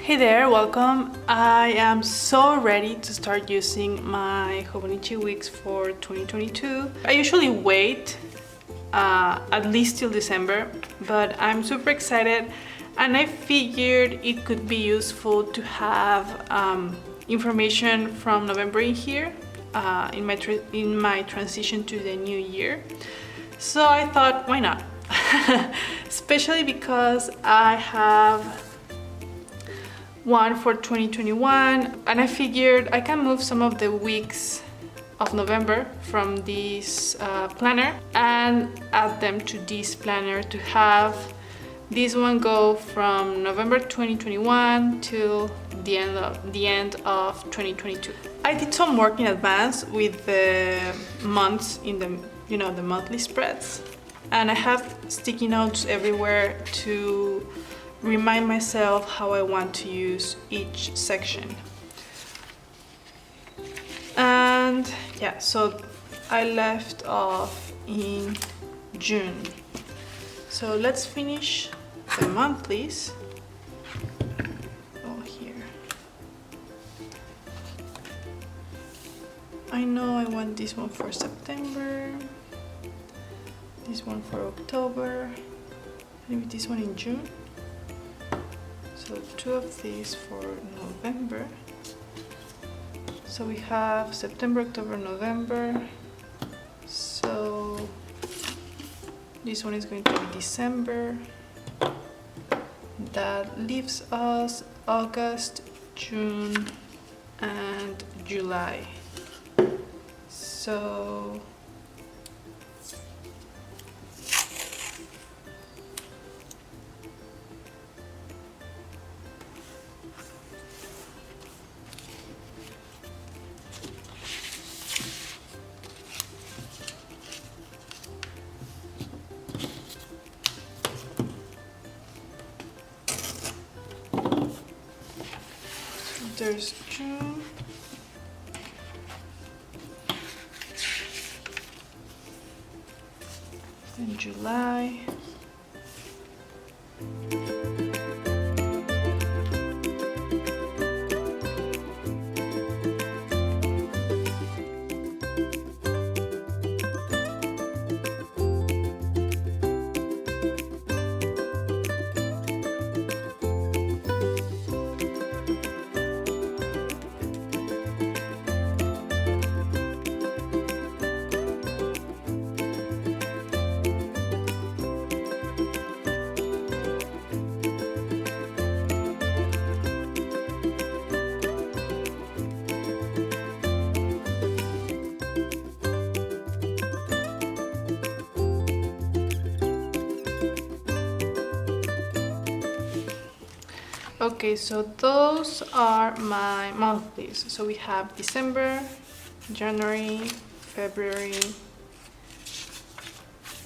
Hey there, welcome. I am so ready to start using my Hobonichi weeks for 2022. I usually wait at least till December, but I'm super excited and I figured it could be useful to have information from November in here in my transition to the new year. So I thought, why not? Especially because I have one for 2021 and I figured I can move some of the weeks of November from this planner and add them to this planner to have this one go from November 2021 till the end of 2022. I did some work in advance with the months in the monthly spreads, and I have sticky notes everywhere to remind myself how I want to use each section. And yeah, so I left off in June. So let's finish the monthlies. Oh, here. I know I want this one for September, this one for October, maybe this one in June. So two of these for November. So we have September, October, November. So this one is going to be December. That leaves us August, June, and July. So there's June, and July, Okay, so those are my monthlies. So we have December, January, February,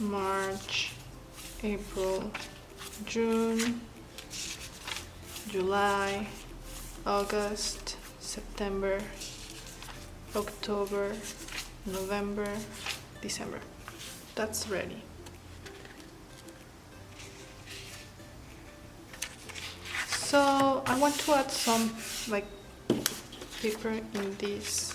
March, April, June, July, August, September, October, November, December. That's ready. So I want to add some paper in this.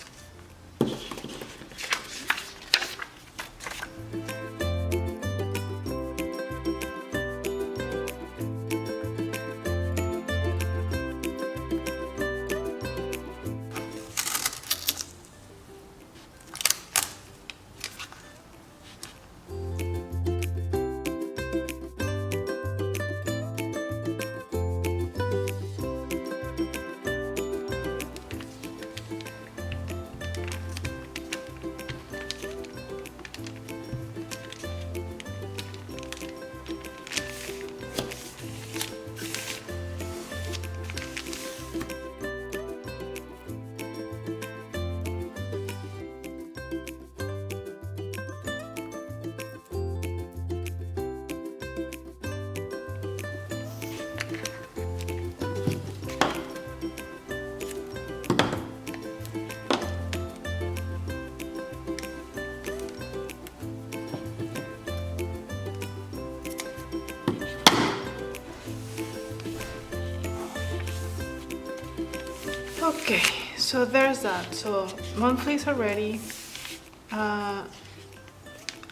Okay, so there's that. So monthlies are ready.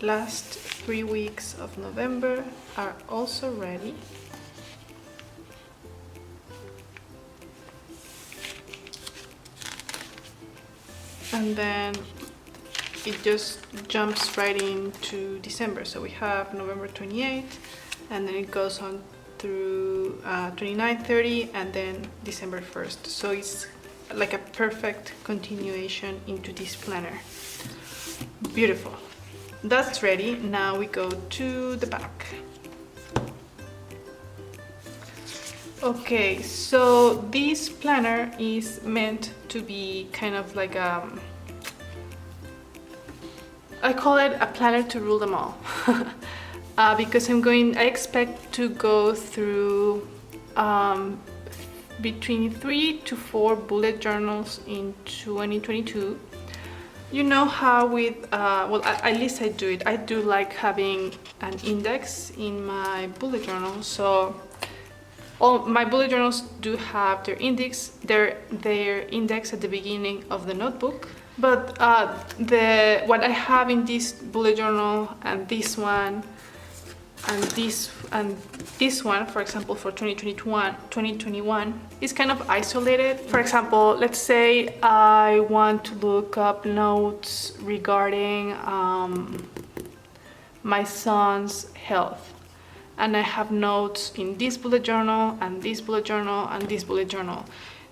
Last 3 weeks of November are also ready. And then it just jumps right into December. So we have November 28th, and then it goes on through 29, 30, and then December 1st. So it's like a perfect continuation into this planner. Beautiful. That's ready. Now we go to the back. Okay, so this planner is meant to be kind of like I call it a planner to rule them all. Because I expect to go through between 3 to 4 bullet journals in 2022. You know how with, well, at least I do it. I do like having an index in my bullet journal. So all my bullet journals do have their index at the beginning of the notebook. But what I have in this bullet journal and this one and this one, for example, for 2021 is kind of isolated. For example, let's say I want to look up notes regarding my son's health, and I have notes in this bullet journal and this bullet journal and this bullet journal.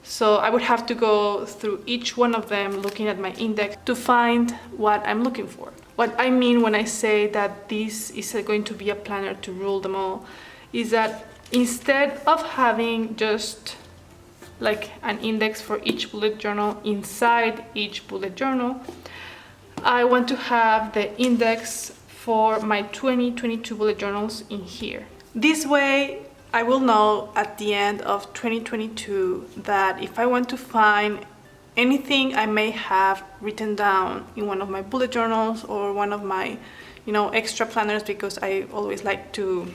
So I would have to go through each one of them looking at my index to find what I'm looking for. What I mean when I say that this is going to be a planner to rule them all is that instead of having just like an index for each bullet journal inside each bullet journal, I want to have the index for my 2022 bullet journals in here. This way I will know at the end of 2022 that if I want to find anything I may have written down in one of my bullet journals or one of my, extra planners, because I always like to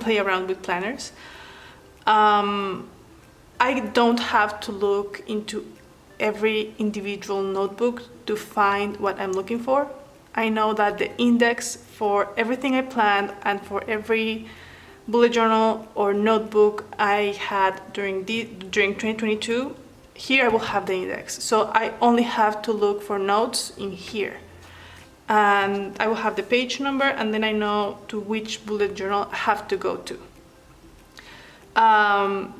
play around with planners, I don't have to look into every individual notebook to find what I'm looking for. I know that the index for everything I planned and for every bullet journal or notebook I had during 2022, here I will have the index. So I only have to look for notes in here. And I will have the page number, and then I know to which bullet journal I have to go to.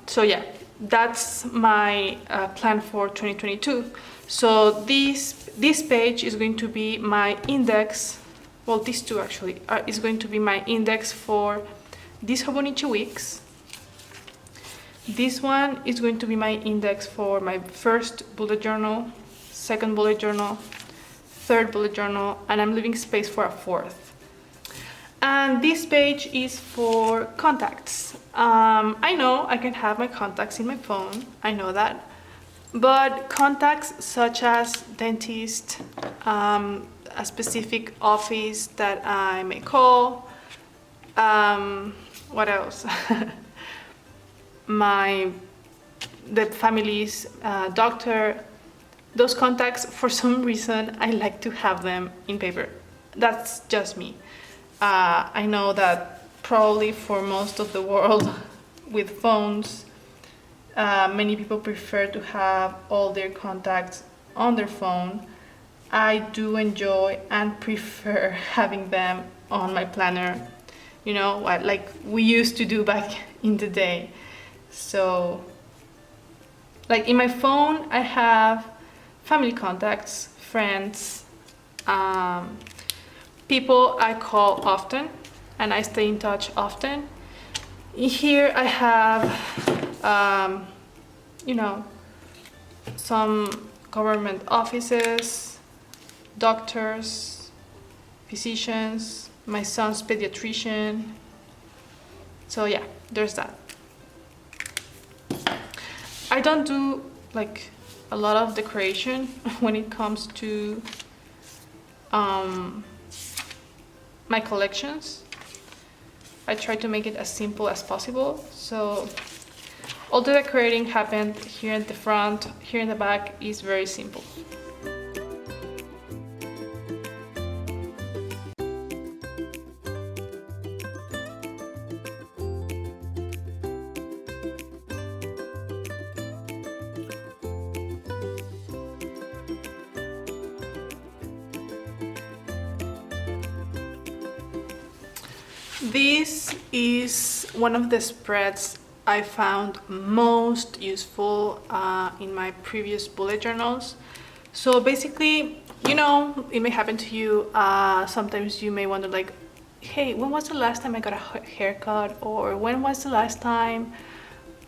So yeah, that's my plan for 2022. So this page is going to be my index. Well, these two actually is going to be my index for these Hobonichi weeks. This one is going to be my index for my first bullet journal, second bullet journal, third bullet journal, and I'm leaving space for a fourth. And this page is for contacts. I know I can have my contacts in my phone, I know that. But contacts such as dentist, a specific office that I may call, what else? The family's doctor. Those contacts, for some reason, I like to have them in paper. That's just me. I know that probably for most of the world with phones, many people prefer to have all their contacts on their phone. I do enjoy and prefer having them on my planner, like we used to do back in the day. So, like in my phone, I have family contacts, friends, people I call often, and I stay in touch often. Here I have, some government offices, doctors, physicians, my son's pediatrician. So yeah, there's that. I don't do like a lot of decoration when it comes to my collections. I try to make it as simple as possible. So All the decorating happened here at the front. Here in the back is very simple. This is one of the spreads I found most useful in my previous bullet journals. So basically, you know, it may happen to you. Sometimes you may wonder like, hey, when was the last time I got a haircut? Or when was the last time,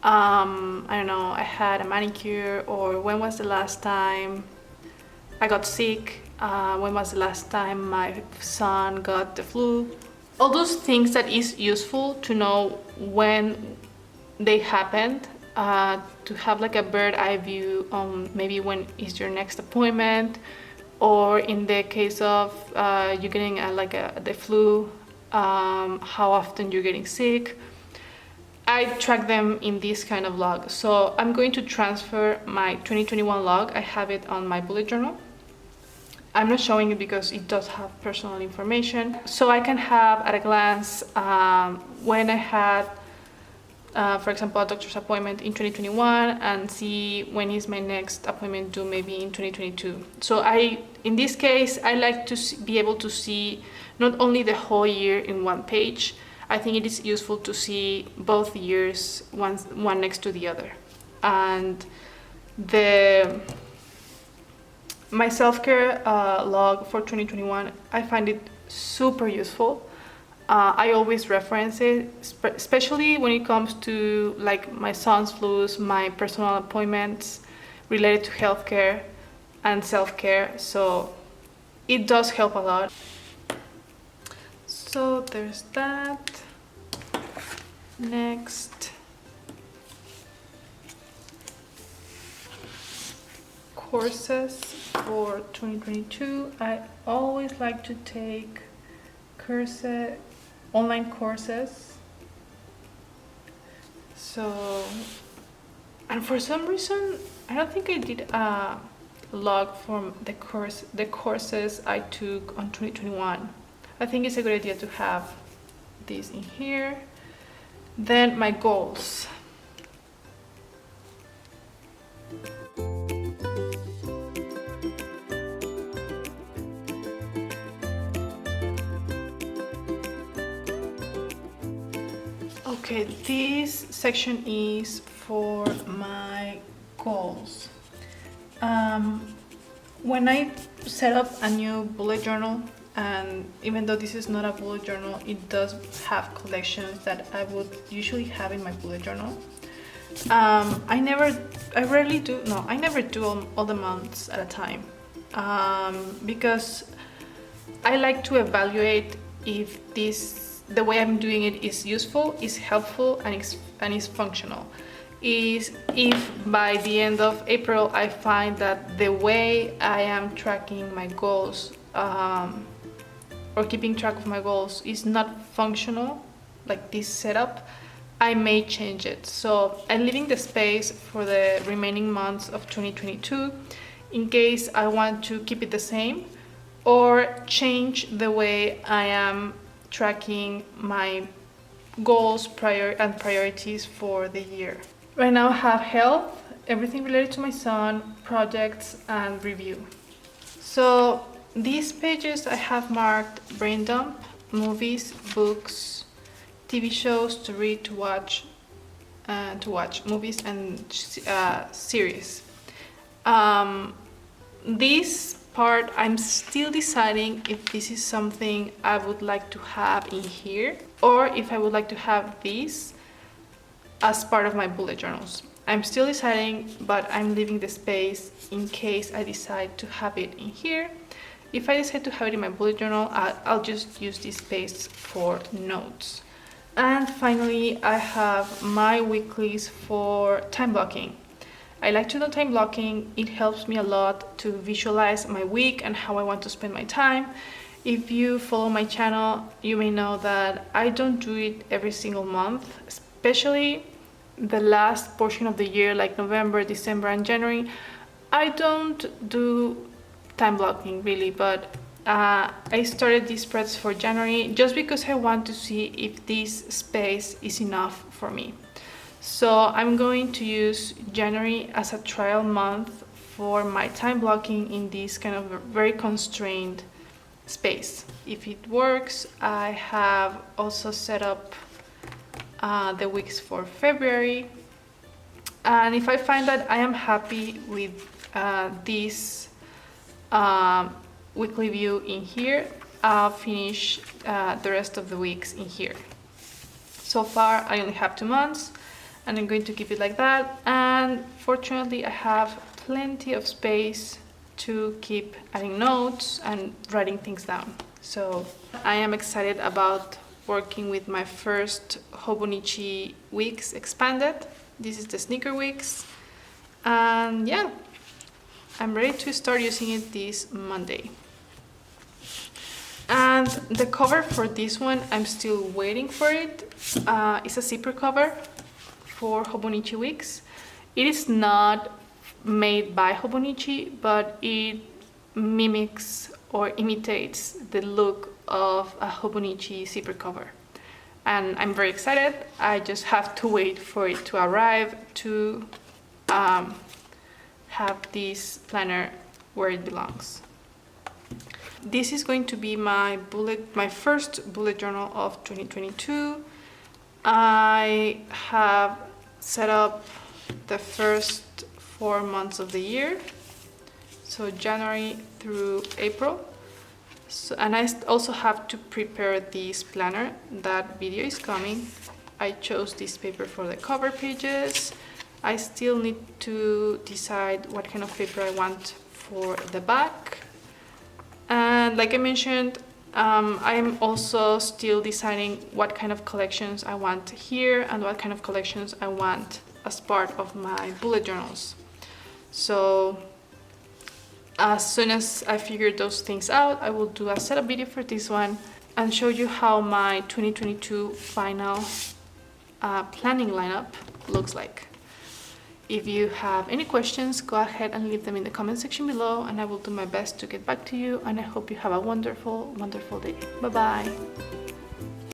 I don't know, I had a manicure? Or when was the last time I got sick? When was the last time my son got the flu? All those things that is useful to know when they happened, to have like a bird eye view on maybe when is your next appointment, or in the case of you getting the flu, how often you're getting sick. I track them in this kind of log. So I'm going to transfer my 2021 log. I have it on my bullet journal. I'm not showing it because it does have personal information. So I can have at a glance when I had, for example, a doctor's appointment in 2021 and see when is my next appointment due, maybe in 2022. So in this case, I like to be able to see not only the whole year in one page. I think it is useful to see both years, one next to the other. And my self-care log for 2021, I find it super useful. I always reference it, especially when it comes to like my son's flus, my personal appointments related to healthcare and self-care. So it does help a lot. So there's that. Next, courses for 2022. I always like to take online courses. So, and for some reason, I don't think I did a log from the courses I took on 2021. I think it's a good idea to have this in here. Then my goals. Okay, this section is for my goals. When I set up a new bullet journal, and even though this is not a bullet journal, it does have collections that I would usually have in my bullet journal. I never do all the months at a time, because I like to evaluate if the way I'm doing it is useful, is helpful, and is functional. If by the end of April I find that the way I am tracking my goals or keeping track of my goals is not functional, like this setup, I may change it. So I'm leaving the space for the remaining months of 2022 in case I want to keep it the same or change the way I am tracking my goals and priorities for the year. Right now I have health, everything related to my son, projects, and review. So these pages I have marked brain dump, movies, books, TV shows to read, to watch movies and series. This part I'm still deciding if this is something I would like to have in here or if I would like to have this as part of my bullet journals. I'm still deciding, but I'm leaving the space in case I decide to have it in here. If I decide to have it in my bullet journal, I'll just use this space for notes. And finally, I have my weeklies for time blocking. I like to do time blocking. It helps me a lot to visualize my week and how I want to spend my time. If you follow my channel, you may know that I don't do it every single month, especially the last portion of the year, like November, December, and January, I don't do time blocking really, but I started these spreads for January just because I want to see if this space is enough for me. So I'm going to use January as a trial month for my time blocking in this kind of very constrained space. If it works, I have also set up the weeks for February, and if I find that I am happy with this weekly view in here, I'll finish the rest of the weeks in here. So far I only have 2 months, and I'm going to keep it like that, and fortunately I have plenty of space to keep adding notes and writing things down. So I am excited about working with my first Hobonichi weeks expanded. This is the sneaker weeks, and yeah, I'm ready to start using it this Monday. And the cover for this one, I'm still waiting for it. It's a zipper cover for Hobonichi weeks. It is not made by Hobonichi, but it mimics or imitates the look of a Hobonichi zipper cover, and I'm very excited. I just have to wait for it to arrive to have this planner where it belongs. This is going to be my first bullet journal of 2022. I have set up the first 4 months of the year, so January through April. So, and I also have to prepare this planner. That video is coming. I chose this paper for the cover pages. I still need to decide what kind of paper I want for the back. And like I mentioned, I'm also still deciding what kind of collections I want here and what kind of collections I want as part of my bullet journals. So as soon as I figure those things out, I will do a setup video for this one and show you how my 2022 final planning lineup looks like. If you have any questions, go ahead and leave them in the comment section below, and I will do my best to get back to you, and I hope you have a wonderful, wonderful day. Bye-bye.